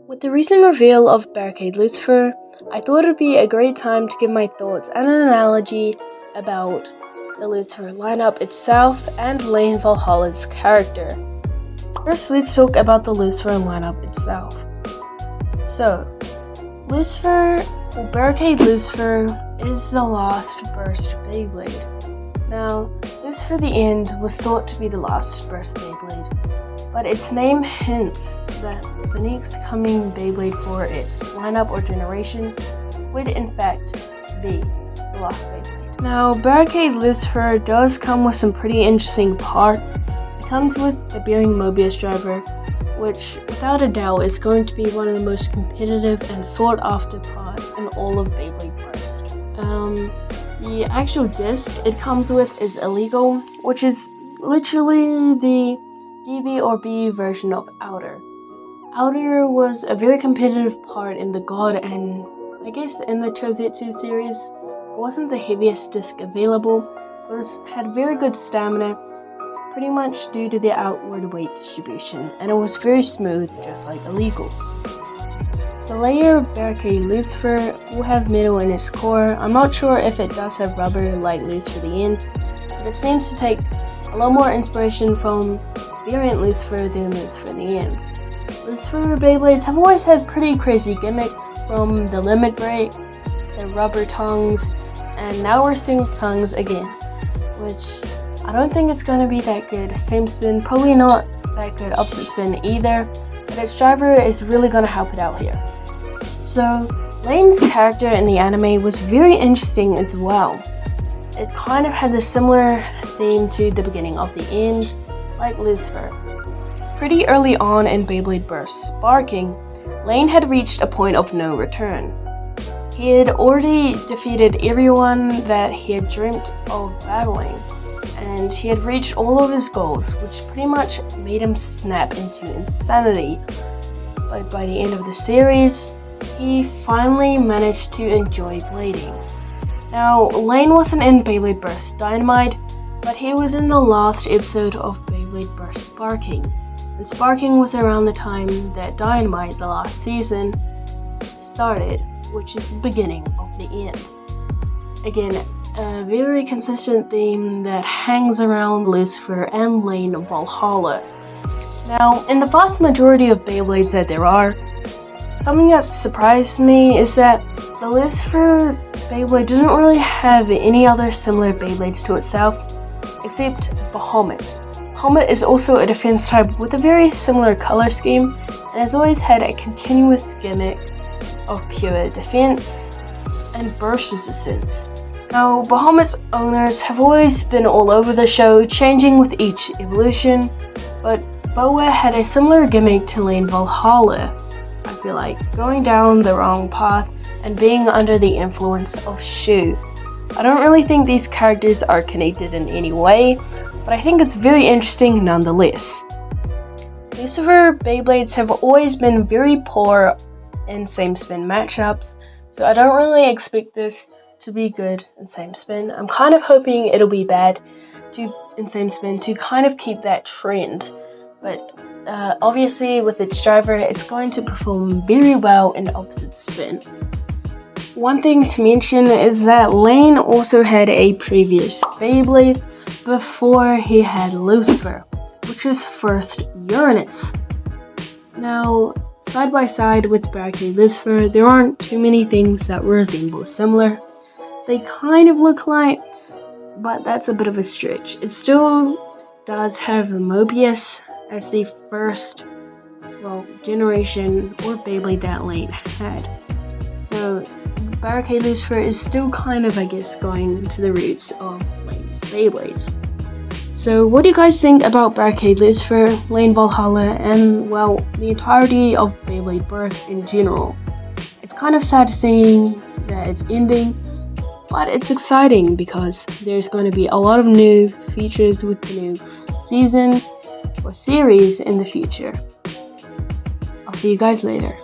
With the recent reveal of Barricade Lucifer, I thought it would be a great time to give my thoughts and an analogy about the Lucifer lineup itself and Lane Valhalla's character. First, let's talk about the Lucifer lineup itself. So, Barricade Lucifer is the last burst Beyblade. Now, Lucifer the End was thought to be the last burst Beyblade, but its name hints that the next coming Beyblade for its lineup or generation would in fact be the last Beyblade. Now, Barricade Lucifer does come with some pretty interesting parts. It comes with a bearing Mobius driver, which without a doubt is going to be one of the most competitive and sought after parts in all of Beyblade Burst. The actual disc it comes with is illegal, which is literally the DB or B version of Outer. Outer was a very competitive part in the God and I guess in the Chozetsu series. It wasn't the heaviest disc available, but it had very good stamina, pretty much due to the outward weight distribution, and it was very smooth, just like illegal. The layer Barricade Lucifer will have metal in its core. I'm not sure if it does have rubber like Lucifer the End, but it seems to take a lot more inspiration from variant Lucifer than Lucifer the End. Lucifer Beyblades have always had pretty crazy gimmicks, from the limit break, the rubber tongues, and now we're seeing tongues again, which I don't think it's going to be that good. Same spin, probably not that good opposite spin either, but its driver is really going to help it out here. So, Lane's character in the anime was very interesting as well. It kind of had a similar theme to the beginning of the end, like Lucifer. Pretty early on in Beyblade Burst Sparking, Lane had reached a point of no return. He had already defeated everyone that he had dreamt of battling, and he had reached all of his goals, which pretty much made him snap into insanity. But by the end of the series, he finally managed to enjoy blading. Now, Lane wasn't in Beyblade Burst Dynamite, but he was in the last episode of Beyblade Burst Sparking. And Sparking was around the time that Dynamite, the last season, started, which is the beginning of the end. Again, a very consistent theme that hangs around Lucifer and Lane Valhalla. Now, in the vast majority of Beyblades that there are, something that surprised me is that the Lucifer Beyblade doesn't really have any other similar Beyblades to itself, except Bahamut. Bahamut is also a defense type with a very similar color scheme, and has always had a continuous gimmick of pure defense and burst resistance. Now, Bahamut's owners have always been all over the show, changing with each evolution, but Boa had a similar gimmick to Lane Valhalla. I feel like going down the wrong path and being under the influence of Shu. I don't really think these characters are connected in any way, but I think it's very interesting nonetheless. Lucifer Beyblades have always been very poor in same spin matchups, so I don't really expect this to be good in same spin. I'm kind of hoping it'll be bad in same spin to kind of keep that trend, but obviously with its driver it's going to perform very well in opposite spin. One thing to mention is that Lane also had a previous Beyblade before he had Lucifer, which was first Uranus. Now, side by side with Barricade Lucifer, there aren't too many things that resemble similar. They kind of look alike, but that's a bit of a stretch. It still does have Mobius as the first, generation or Beyblade that Lane had. So, Barricade Lucifer is still kind of, going into the roots of Lane's Beyblades. So, what do you guys think about Barricade Lucifer, Lane Valhalla, and, the entirety of Beyblade Burst in general? It's kind of sad seeing that it's ending, but it's exciting because there's going to be a lot of new features with the new season or series in the future. I'll see you guys later.